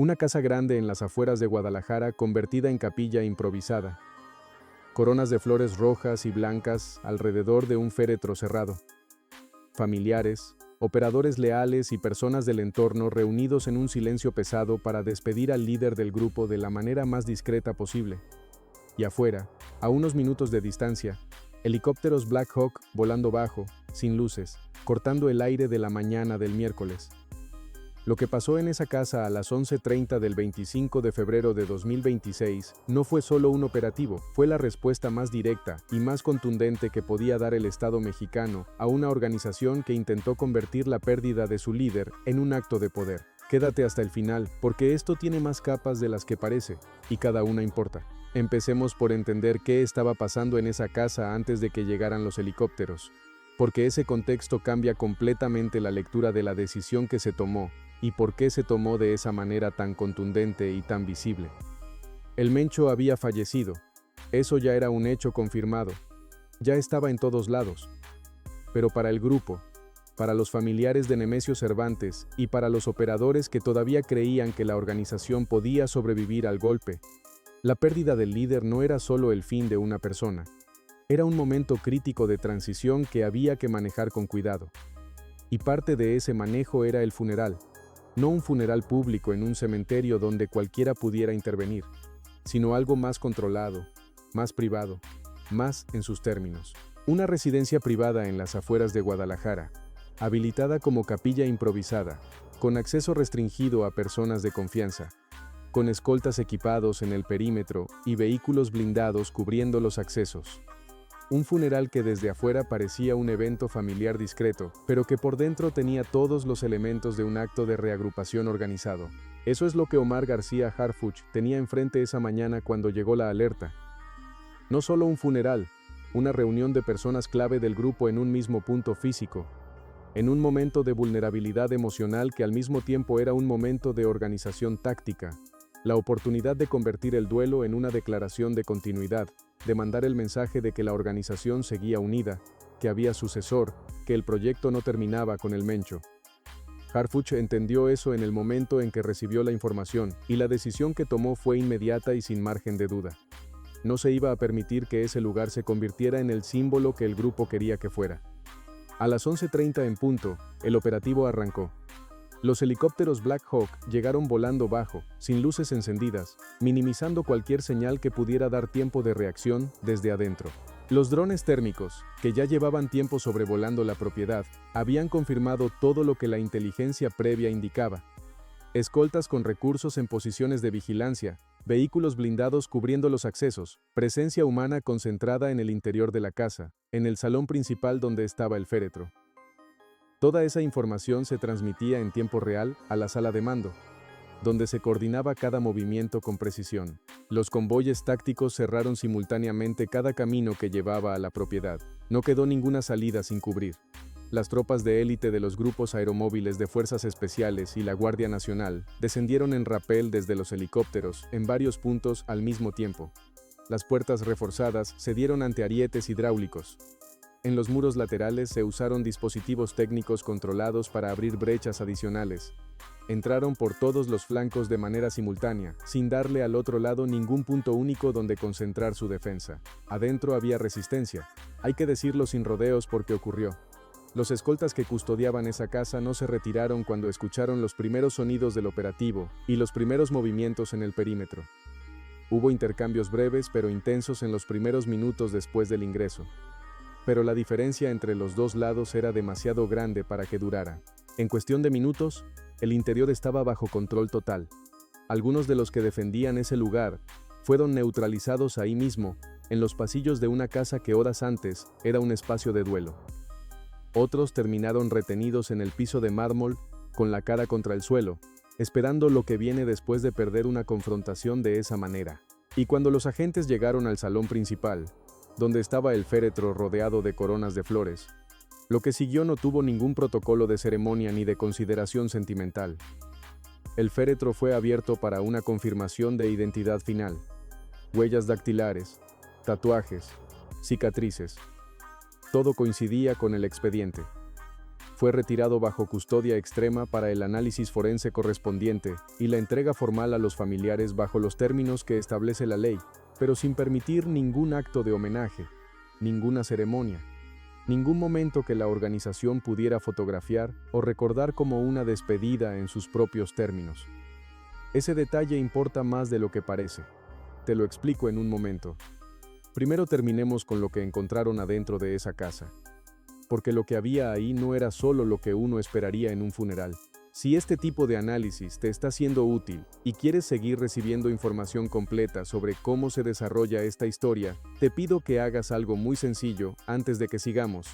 Una casa grande en las afueras de Guadalajara convertida en capilla improvisada. Coronas de flores rojas y blancas alrededor de un féretro cerrado. Familiares, operadores leales y personas del entorno reunidos en un silencio pesado para despedir al líder del grupo de la manera más discreta posible. Y afuera, a unos minutos de distancia, helicópteros Black Hawk volando bajo, sin luces, cortando el aire de la mañana del miércoles. Lo que pasó en esa casa a las 11:30 del 25 de febrero de 2026 no fue solo un operativo, fue la respuesta más directa y más contundente que podía dar el Estado mexicano a una organización que intentó convertir la pérdida de su líder en un acto de poder. Quédate hasta el final, porque esto tiene más capas de las que parece, y cada una importa. Empecemos por entender qué estaba pasando en esa casa antes de que llegaran los helicópteros, porque ese contexto cambia completamente la lectura de la decisión que se tomó, y por qué se tomó de esa manera tan contundente y tan visible. El Mencho había fallecido. Eso ya era un hecho confirmado. Ya estaba en todos lados. Pero para el grupo, para los familiares de Nemesio Cervantes y para los operadores que todavía creían que la organización podía sobrevivir al golpe, la pérdida del líder no era solo el fin de una persona. Era un momento crítico de transición que había que manejar con cuidado. Y parte de ese manejo era el funeral. No un funeral público en un cementerio donde cualquiera pudiera intervenir, sino algo más controlado, más privado, más en sus términos. Una residencia privada en las afueras de Guadalajara, habilitada como capilla improvisada, con acceso restringido a personas de confianza, con escoltas equipados en el perímetro y vehículos blindados cubriendo los accesos. Un funeral que desde afuera parecía un evento familiar discreto, pero que por dentro tenía todos los elementos de un acto de reagrupación organizado. Eso es lo que Omar García Harfuch tenía enfrente esa mañana cuando llegó la alerta. No solo un funeral, una reunión de personas clave del grupo en un mismo punto físico, en un momento de vulnerabilidad emocional que al mismo tiempo era un momento de organización táctica, la oportunidad de convertir el duelo en una declaración de continuidad, de mandar el mensaje de que la organización seguía unida, que había sucesor, que el proyecto no terminaba con el Mencho. Harfuch entendió eso en el momento en que recibió la información, y la decisión que tomó fue inmediata y sin margen de duda. No se iba a permitir que ese lugar se convirtiera en el símbolo que el grupo quería que fuera. A las 11:30 en punto, el operativo arrancó. Los helicópteros Black Hawk llegaron volando bajo, sin luces encendidas, minimizando cualquier señal que pudiera dar tiempo de reacción desde adentro. Los drones térmicos, que ya llevaban tiempo sobrevolando la propiedad, habían confirmado todo lo que la inteligencia previa indicaba. Escoltas con recursos en posiciones de vigilancia, vehículos blindados cubriendo los accesos, presencia humana concentrada en el interior de la casa, en el salón principal donde estaba el féretro. Toda esa información se transmitía en tiempo real a la sala de mando, donde se coordinaba cada movimiento con precisión. Los convoyes tácticos cerraron simultáneamente cada camino que llevaba a la propiedad. No quedó ninguna salida sin cubrir. Las tropas de élite de los grupos aeromóviles de Fuerzas Especiales y la Guardia Nacional descendieron en rapel desde los helicópteros en varios puntos al mismo tiempo. Las puertas reforzadas se dieron ante arietes hidráulicos. En los muros laterales se usaron dispositivos técnicos controlados para abrir brechas adicionales. Entraron por todos los flancos de manera simultánea, sin darle al otro lado ningún punto único donde concentrar su defensa. Adentro había resistencia. Hay que decirlo sin rodeos porque ocurrió. Los escoltas que custodiaban esa casa no se retiraron cuando escucharon los primeros sonidos del operativo y los primeros movimientos en el perímetro. Hubo intercambios breves pero intensos en los primeros minutos después del ingreso. Pero la diferencia entre los dos lados era demasiado grande para que durara. En cuestión de minutos, el interior estaba bajo control total. Algunos de los que defendían ese lugar fueron neutralizados ahí mismo, en los pasillos de una casa que horas antes era un espacio de duelo. Otros terminaron retenidos en el piso de mármol, con la cara contra el suelo, esperando lo que viene después de perder una confrontación de esa manera. Y cuando los agentes llegaron al salón principal, donde estaba el féretro rodeado de coronas de flores, lo que siguió no tuvo ningún protocolo de ceremonia ni de consideración sentimental. El féretro fue abierto para una confirmación de identidad final. Huellas dactilares, tatuajes, cicatrices. Todo coincidía con el expediente. fue retirado bajo custodia extrema para el análisis forense correspondiente y la entrega formal a los familiares bajo los términos que establece la ley, pero sin permitir ningún acto de homenaje, ninguna ceremonia, ningún momento que la organización pudiera fotografiar o recordar como una despedida en sus propios términos. Ese detalle importa más de lo que parece. Te lo explico en un momento. Primero terminemos con lo que encontraron adentro de esa casa. Porque lo que había ahí no era solo lo que uno esperaría en un funeral. Si este tipo de análisis te está siendo útil y quieres seguir recibiendo información completa sobre cómo se desarrolla esta historia, te pido que hagas algo muy sencillo antes de que sigamos.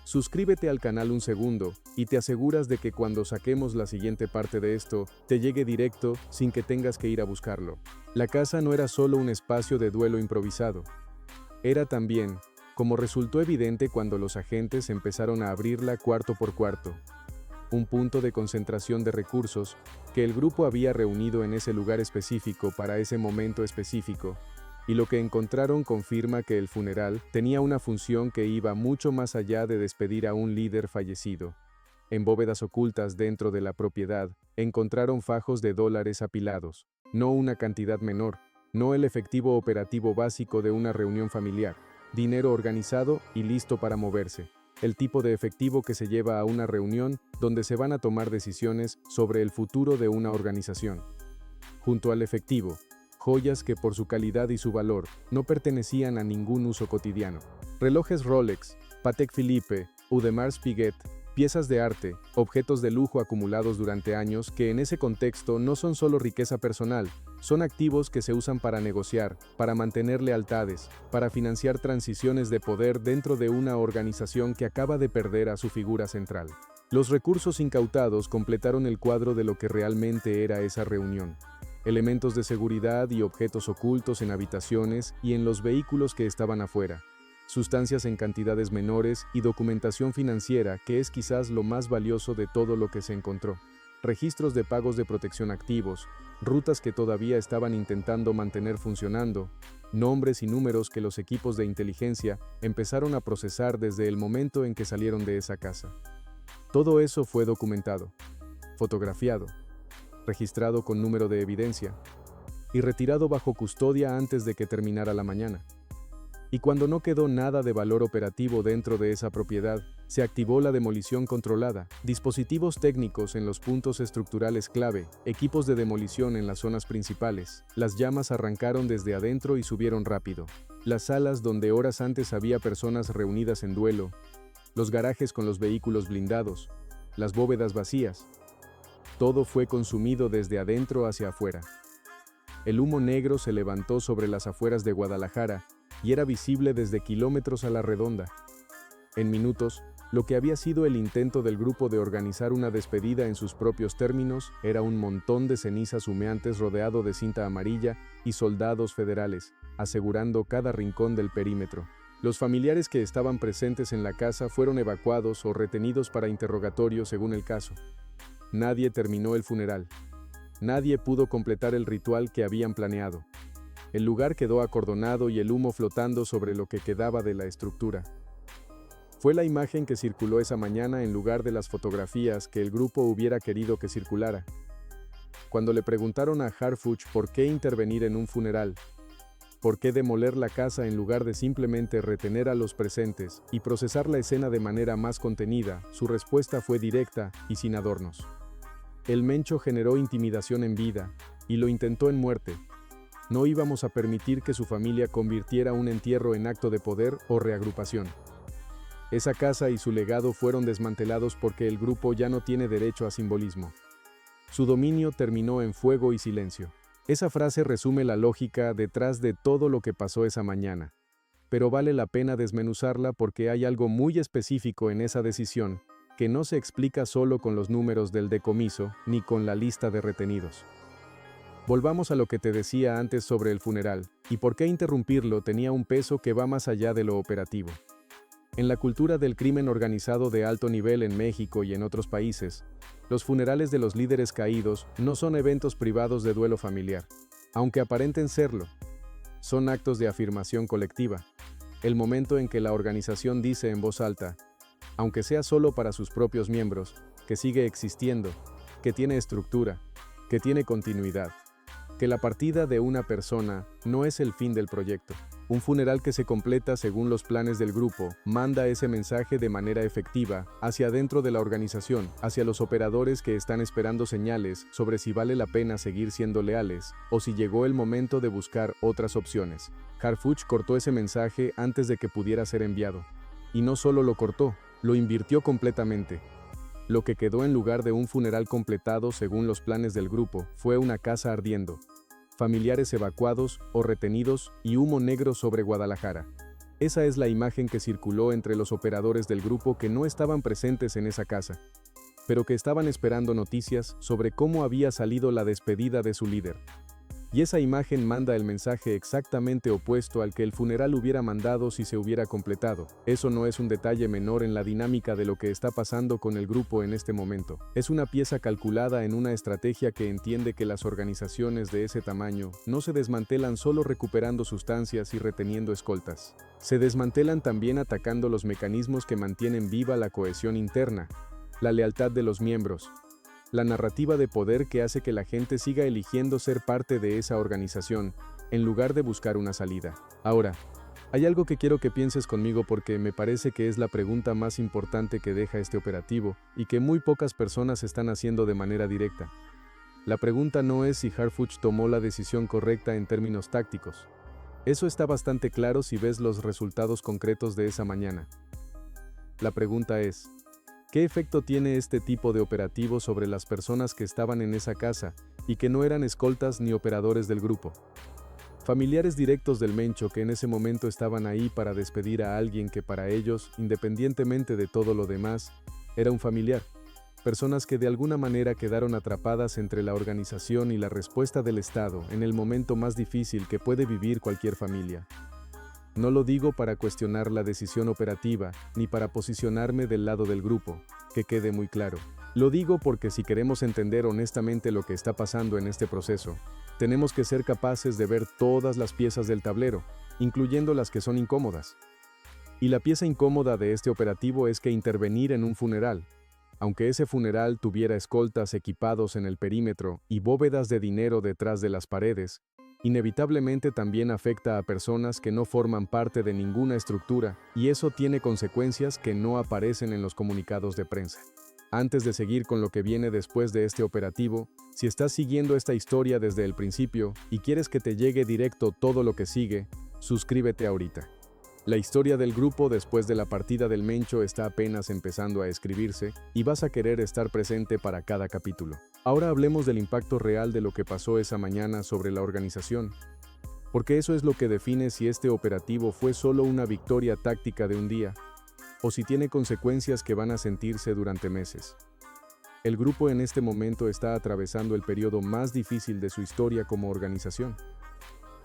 Suscríbete al canal un segundo y te aseguras de que cuando saquemos la siguiente parte de esto, te llegue directo sin que tengas que ir a buscarlo. La casa no era solo un espacio de duelo improvisado. Era también, como resultó evidente cuando los agentes empezaron a abrirla cuarto por cuarto, un punto de concentración de recursos que el grupo había reunido en ese lugar específico para ese momento específico, y lo que encontraron confirma que el funeral tenía una función que iba mucho más allá de despedir a un líder fallecido. En bóvedas ocultas dentro de la propiedad, encontraron fajos de dólares apilados, no una cantidad menor, no el efectivo operativo básico de una reunión familiar, dinero organizado y listo para moverse. El tipo de efectivo que se lleva a una reunión donde se van a tomar decisiones sobre el futuro de una organización. Junto al efectivo, joyas que por su calidad y su valor no pertenecían a ningún uso cotidiano. Relojes Rolex, Patek Philippe, Audemars Piguet, piezas de arte, objetos de lujo acumulados durante años que en ese contexto no son solo riqueza personal, son activos que se usan para negociar, para mantener lealtades, para financiar transiciones de poder dentro de una organización que acaba de perder a su figura central. Los recursos incautados completaron el cuadro de lo que realmente era esa reunión. Elementos de seguridad y objetos ocultos en habitaciones y en los vehículos que estaban afuera. Sustancias en cantidades menores y documentación financiera que es quizás lo más valioso de todo lo que se encontró. Registros de pagos de protección activos, rutas que todavía estaban intentando mantener funcionando, nombres y números que los equipos de inteligencia empezaron a procesar desde el momento en que salieron de esa casa. Todo eso fue documentado, fotografiado, registrado con número de evidencia y retirado bajo custodia antes de que terminara la mañana. Y cuando no quedó nada de valor operativo dentro de esa propiedad, se activó la demolición controlada, dispositivos técnicos en los puntos estructurales clave, equipos de demolición en las zonas principales. Las llamas arrancaron desde adentro y subieron rápido. Las salas donde horas antes había personas reunidas en duelo, los garajes con los vehículos blindados, las bóvedas vacías. Todo fue consumido desde adentro hacia afuera. El humo negro se levantó sobre las afueras de Guadalajara y era visible desde kilómetros a la redonda. En minutos, lo que había sido el intento del grupo de organizar una despedida en sus propios términos era un montón de cenizas humeantes rodeado de cinta amarilla y soldados federales, asegurando cada rincón del perímetro. Los familiares que estaban presentes en la casa fueron evacuados o retenidos para interrogatorio según el caso. Nadie terminó el funeral. Nadie pudo completar el ritual que habían planeado. El lugar quedó acordonado y el humo flotando sobre lo que quedaba de la estructura. Fue la imagen que circuló esa mañana en lugar de las fotografías que el grupo hubiera querido que circulara. Cuando le preguntaron a Harfuch por qué intervenir en un funeral, por qué demoler la casa en lugar de simplemente retener a los presentes y procesar la escena de manera más contenida, su respuesta fue directa y sin adornos. El Mencho generó intimidación en vida y lo intentó en muerte. No íbamos a permitir que su familia convirtiera un entierro en acto de poder o reagrupación. Esa casa y su legado fueron desmantelados porque el grupo ya no tiene derecho a simbolismo. Su dominio terminó en fuego y silencio. Esa frase resume la lógica detrás de todo lo que pasó esa mañana. Pero vale la pena desmenuzarla porque hay algo muy específico en esa decisión, que no se explica solo con los números del decomiso ni con la lista de retenidos. Volvamos a lo que te decía antes sobre el funeral, y por qué interrumpirlo tenía un peso que va más allá de lo operativo. En la cultura del crimen organizado de alto nivel en México y en otros países, los funerales de los líderes caídos no son eventos privados de duelo familiar, aunque aparenten serlo. Son actos de afirmación colectiva, el momento en que la organización dice en voz alta, aunque sea solo para sus propios miembros, que sigue existiendo, que tiene estructura, que tiene continuidad, que la partida de una persona no es el fin del proyecto. Un funeral que se completa según los planes del grupo manda ese mensaje de manera efectiva hacia adentro de la organización, hacia los operadores que están esperando señales sobre si vale la pena seguir siendo leales o si llegó el momento de buscar otras opciones. Harfuch cortó ese mensaje antes de que pudiera ser enviado. Y no solo lo cortó, lo invirtió completamente. Lo que quedó en lugar de un funeral completado según los planes del grupo fue una casa ardiendo, familiares evacuados o retenidos y humo negro sobre Guadalajara. Esa es la imagen que circuló entre los operadores del grupo que no estaban presentes en esa casa, pero que estaban esperando noticias sobre cómo había salido la despedida de su líder. Y esa imagen manda el mensaje exactamente opuesto al que el funeral hubiera mandado si se hubiera completado. Eso no es un detalle menor en la dinámica de lo que está pasando con el grupo en este momento. Es una pieza calculada en una estrategia que entiende que las organizaciones de ese tamaño no se desmantelan solo recuperando sustancias y reteniendo escoltas. Se desmantelan también atacando los mecanismos que mantienen viva la cohesión interna, la lealtad de los miembros, la narrativa de poder que hace que la gente siga eligiendo ser parte de esa organización, en lugar de buscar una salida. Ahora, hay algo que quiero que pienses conmigo porque me parece que es la pregunta más importante que deja este operativo y que muy pocas personas están haciendo de manera directa. La pregunta no es si Harfuch tomó la decisión correcta en términos tácticos. Eso está bastante claro si ves los resultados concretos de esa mañana. La pregunta es: ¿qué efecto tiene este tipo de operativo sobre las personas que estaban en esa casa y que no eran escoltas ni operadores del grupo? Familiares directos del Mencho que en ese momento estaban ahí para despedir a alguien que para ellos, independientemente de todo lo demás, era un familiar. Personas que de alguna manera quedaron atrapadas entre la organización y la respuesta del Estado en el momento más difícil que puede vivir cualquier familia. No lo digo para cuestionar la decisión operativa, ni para posicionarme del lado del grupo, que quede muy claro. Lo digo porque si queremos entender honestamente lo que está pasando en este proceso, tenemos que ser capaces de ver todas las piezas del tablero, incluyendo las que son incómodas. Y la pieza incómoda de este operativo es que intervenir en un funeral, aunque ese funeral tuviera escoltas equipados en el perímetro y bóvedas de dinero detrás de las paredes, inevitablemente también afecta a personas que no forman parte de ninguna estructura, y eso tiene consecuencias que no aparecen en los comunicados de prensa. Antes de seguir con lo que viene después de este operativo, si estás siguiendo esta historia desde el principio y quieres que te llegue directo todo lo que sigue, suscríbete ahorita. La historia del grupo después de la partida del Mencho está apenas empezando a escribirse y vas a querer estar presente para cada capítulo. Ahora hablemos del impacto real de lo que pasó esa mañana sobre la organización, porque eso es lo que define si este operativo fue solo una victoria táctica de un día, o si tiene consecuencias que van a sentirse durante meses. El grupo en este momento está atravesando el periodo más difícil de su historia como organización.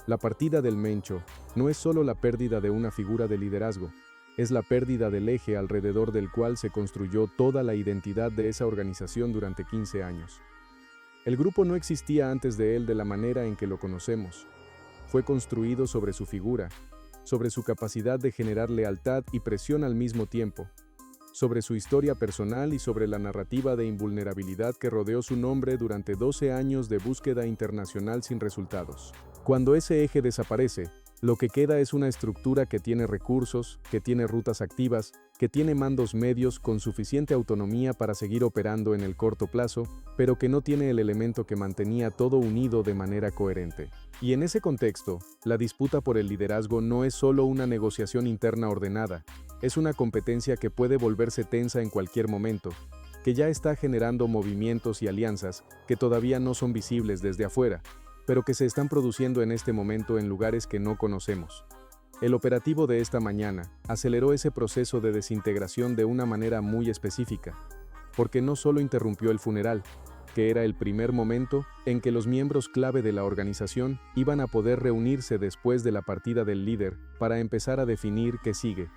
La partida del Mencho no es solo la pérdida de una figura de liderazgo, es la pérdida del eje alrededor del cual se construyó toda la identidad de esa organización durante 15 años. El grupo no existía antes de él de la manera en que lo conocemos. Fue construido sobre su figura, sobre su capacidad de generar lealtad y presión al mismo tiempo, sobre su historia personal y sobre la narrativa de invulnerabilidad que rodeó su nombre durante 12 años de búsqueda internacional sin resultados. Cuando ese eje desaparece, lo que queda es una estructura que tiene recursos, que tiene rutas activas, que tiene mandos medios con suficiente autonomía para seguir operando en el corto plazo, pero que no tiene el elemento que mantenía todo unido de manera coherente. Y en ese contexto, la disputa por el liderazgo no es solo una negociación interna ordenada, es una competencia que puede volverse tensa en cualquier momento, que ya está generando movimientos y alianzas que todavía no son visibles desde afuera, pero que se están produciendo en este momento en lugares que no conocemos. El operativo de esta mañana aceleró ese proceso de desintegración de una manera muy específica, porque no solo interrumpió el funeral, que era el primer momento en que los miembros clave de la organización iban a poder reunirse después de la partida del líder para empezar a definir qué sigue.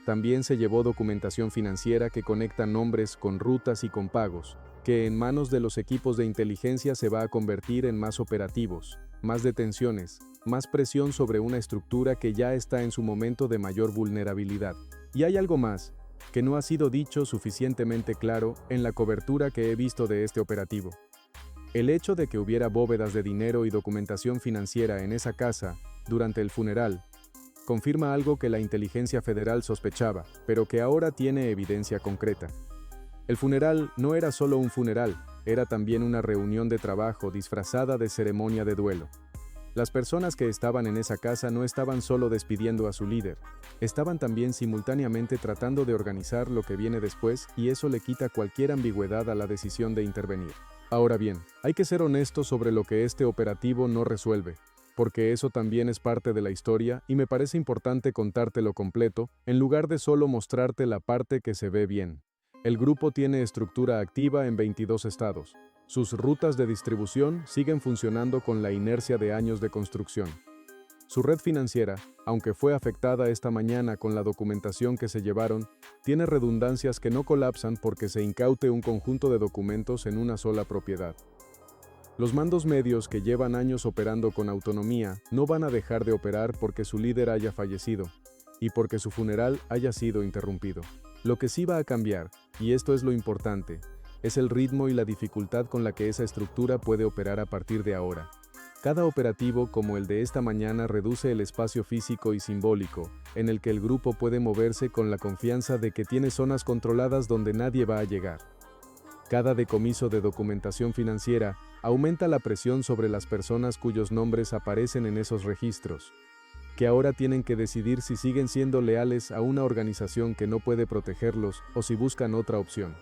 También se llevó documentación financiera que conecta nombres con rutas y con pagos, que en manos de los equipos de inteligencia se va a convertir en más operativos, más detenciones, más presión sobre una estructura que ya está en su momento de mayor vulnerabilidad. Y hay algo más, que no ha sido dicho suficientemente claro en la cobertura que he visto de este operativo. El hecho de que hubiera bóvedas de dinero y documentación financiera en esa casa durante el funeral confirma algo que la inteligencia federal sospechaba, pero que ahora tiene evidencia concreta. El funeral no era solo un funeral, era también una reunión de trabajo disfrazada de ceremonia de duelo. Las personas que estaban en esa casa no estaban solo despidiendo a su líder, estaban también simultáneamente tratando de organizar lo que viene después, y eso le quita cualquier ambigüedad a la decisión de intervenir. Ahora bien, hay que ser honestos sobre lo que este operativo no resuelve, porque eso también es parte de la historia y me parece importante contártelo completo, en lugar de solo mostrarte la parte que se ve bien. El grupo tiene estructura activa en 22 estados. Sus rutas de distribución siguen funcionando con la inercia de años de construcción. Su red financiera, aunque fue afectada esta mañana con la documentación que se llevaron, tiene redundancias que no colapsan porque se incaute un conjunto de documentos en una sola propiedad. Los mandos medios que llevan años operando con autonomía no van a dejar de operar porque su líder haya fallecido y porque su funeral haya sido interrumpido. Lo que sí va a cambiar, y esto es lo importante, es el ritmo y la dificultad con la que esa estructura puede operar a partir de ahora. Cada operativo como el de esta mañana reduce el espacio físico y simbólico, en el que el grupo puede moverse con la confianza de que tiene zonas controladas donde nadie va a llegar. Cada decomiso de documentación financiera aumenta la presión sobre las personas cuyos nombres aparecen en esos registros, que ahora tienen que decidir si siguen siendo leales a una organización que no puede protegerlos o si buscan otra opción.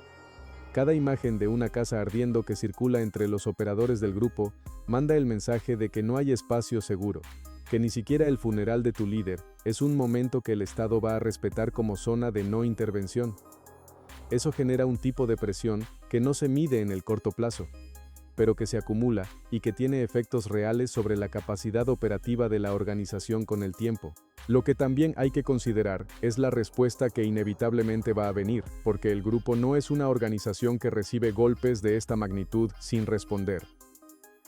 Cada imagen de una casa ardiendo que circula entre los operadores del grupo manda el mensaje de que no hay espacio seguro, que ni siquiera el funeral de tu líder es un momento que el Estado va a respetar como zona de no intervención. Eso genera un tipo de presión que no se mide en el corto plazo, pero que se acumula y que tiene efectos reales sobre la capacidad operativa de la organización con el tiempo. Lo que también hay que considerar es la respuesta que inevitablemente va a venir, porque el grupo no es una organización que recibe golpes de esta magnitud sin responder.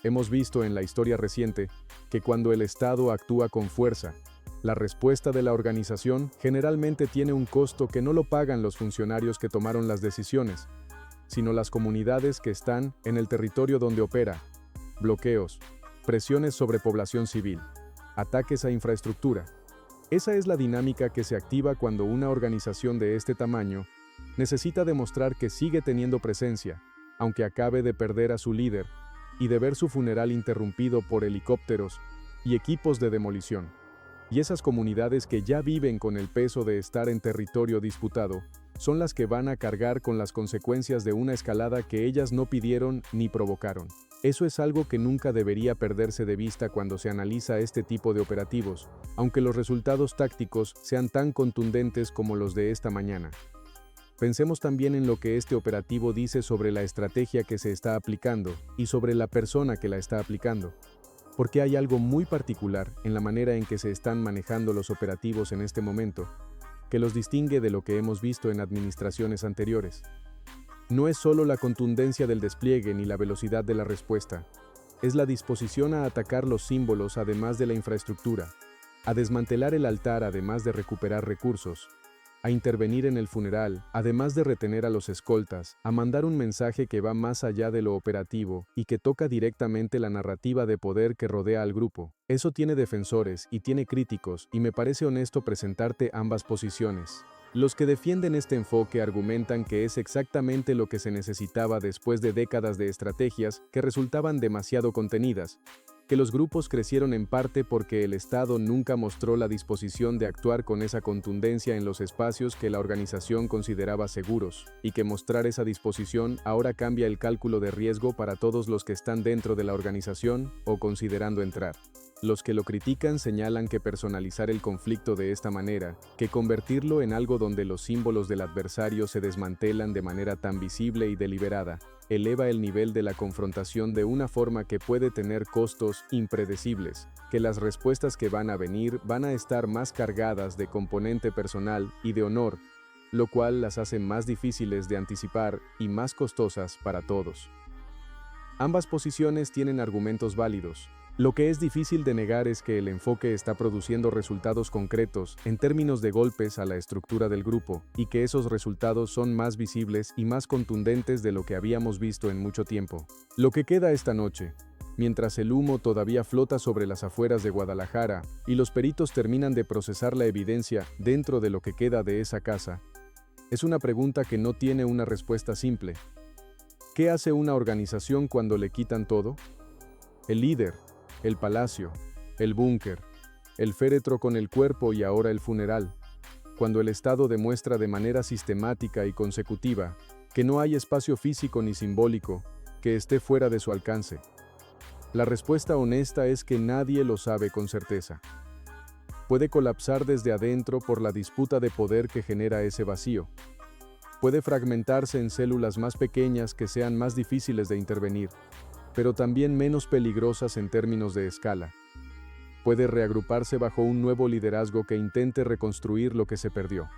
Hemos visto en la historia reciente que cuando el Estado actúa con fuerza, la respuesta de la organización generalmente tiene un costo que no lo pagan los funcionarios que tomaron las decisiones, sino las comunidades que están en el territorio donde opera. Bloqueos, presiones sobre población civil, ataques a infraestructura. Esa es la dinámica que se activa cuando una organización de este tamaño necesita demostrar que sigue teniendo presencia, aunque acabe de perder a su líder y de ver su funeral interrumpido por helicópteros y equipos de demolición. Y esas comunidades que ya viven con el peso de estar en territorio disputado son las que van a cargar con las consecuencias de una escalada que ellas no pidieron ni provocaron. Eso es algo que nunca debería perderse de vista cuando se analiza este tipo de operativos, aunque los resultados tácticos sean tan contundentes como los de esta mañana. Pensemos también en lo que este operativo dice sobre la estrategia que se está aplicando y sobre la persona que la está aplicando. Porque hay algo muy particular en la manera en que se están manejando los operativos en este momento, que los distingue de lo que hemos visto en administraciones anteriores. No es solo la contundencia del despliegue ni la velocidad de la respuesta, es la disposición a atacar los símbolos además de la infraestructura, a desmantelar el altar además de recuperar recursos, a intervenir en el funeral, además de retener a los escoltas, a mandar un mensaje que va más allá de lo operativo y que toca directamente la narrativa de poder que rodea al grupo. Eso tiene defensores y tiene críticos, y me parece honesto presentarte ambas posiciones. Los que defienden este enfoque argumentan que es exactamente lo que se necesitaba después de décadas de estrategias que resultaban demasiado contenidas, que los grupos crecieron en parte porque el Estado nunca mostró la disposición de actuar con esa contundencia en los espacios que la organización consideraba seguros, y que mostrar esa disposición ahora cambia el cálculo de riesgo para todos los que están dentro de la organización o considerando entrar. Los que lo critican señalan que personalizar el conflicto de esta manera, que convertirlo en algo donde los símbolos del adversario se desmantelan de manera tan visible y deliberada, eleva el nivel de la confrontación de una forma que puede tener costos impredecibles, que las respuestas que van a venir van a estar más cargadas de componente personal y de honor, lo cual las hace más difíciles de anticipar y más costosas para todos. Ambas posiciones tienen argumentos válidos. Lo que es difícil de negar es que el enfoque está produciendo resultados concretos en términos de golpes a la estructura del grupo, y que esos resultados son más visibles y más contundentes de lo que habíamos visto en mucho tiempo. Lo que queda esta noche, mientras el humo todavía flota sobre las afueras de Guadalajara y los peritos terminan de procesar la evidencia dentro de lo que queda de esa casa, es una pregunta que no tiene una respuesta simple. ¿Qué hace una organización cuando le quitan todo? El líder, el palacio, el búnker, el féretro con el cuerpo y ahora el funeral. Cuando el Estado demuestra de manera sistemática y consecutiva que no hay espacio físico ni simbólico que esté fuera de su alcance. La respuesta honesta es que nadie lo sabe con certeza. Puede colapsar desde adentro por la disputa de poder que genera ese vacío. Puede fragmentarse en células más pequeñas que sean más difíciles de intervenir, pero también menos peligrosas en términos de escala. Puede reagruparse bajo un nuevo liderazgo que intente reconstruir lo que se perdió.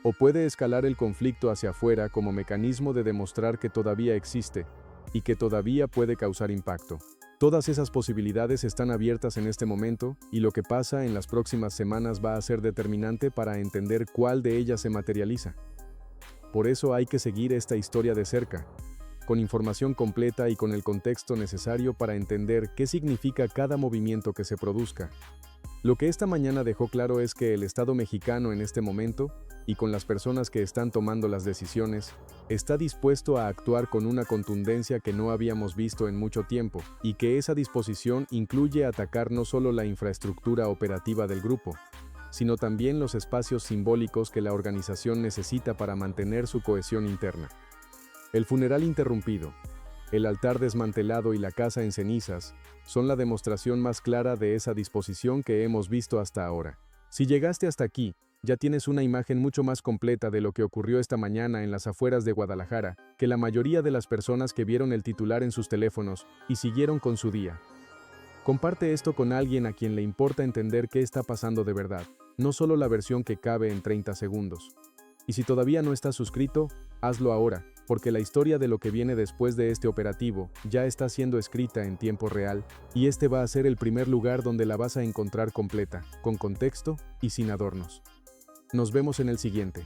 O puede escalar el conflicto hacia afuera como mecanismo de demostrar que todavía existe y que todavía puede causar impacto. Todas esas posibilidades están abiertas en este momento, y lo que pasa en las próximas semanas va a ser determinante para entender cuál de ellas se materializa. Por eso hay que seguir esta historia de cerca, con información completa y con el contexto necesario para entender qué significa cada movimiento que se produzca. Lo que esta mañana dejó claro es que el Estado mexicano en este momento, y con las personas que están tomando las decisiones, está dispuesto a actuar con una contundencia que no habíamos visto en mucho tiempo, y que esa disposición incluye atacar no solo la infraestructura operativa del grupo, sino también los espacios simbólicos que la organización necesita para mantener su cohesión interna. El funeral interrumpido, el altar desmantelado y la casa en cenizas son la demostración más clara de esa disposición que hemos visto hasta ahora. Si llegaste hasta aquí, ya tienes una imagen mucho más completa de lo que ocurrió esta mañana en las afueras de Guadalajara que la mayoría de las personas que vieron el titular en sus teléfonos y siguieron con su día. Comparte esto con alguien a quien le importa entender qué está pasando de verdad, no solo la versión que cabe en 30 segundos. Y si todavía no estás suscrito, hazlo ahora, porque la historia de lo que viene después de este operativo ya está siendo escrita en tiempo real, y este va a ser el primer lugar donde la vas a encontrar completa, con contexto y sin adornos. Nos vemos en el siguiente.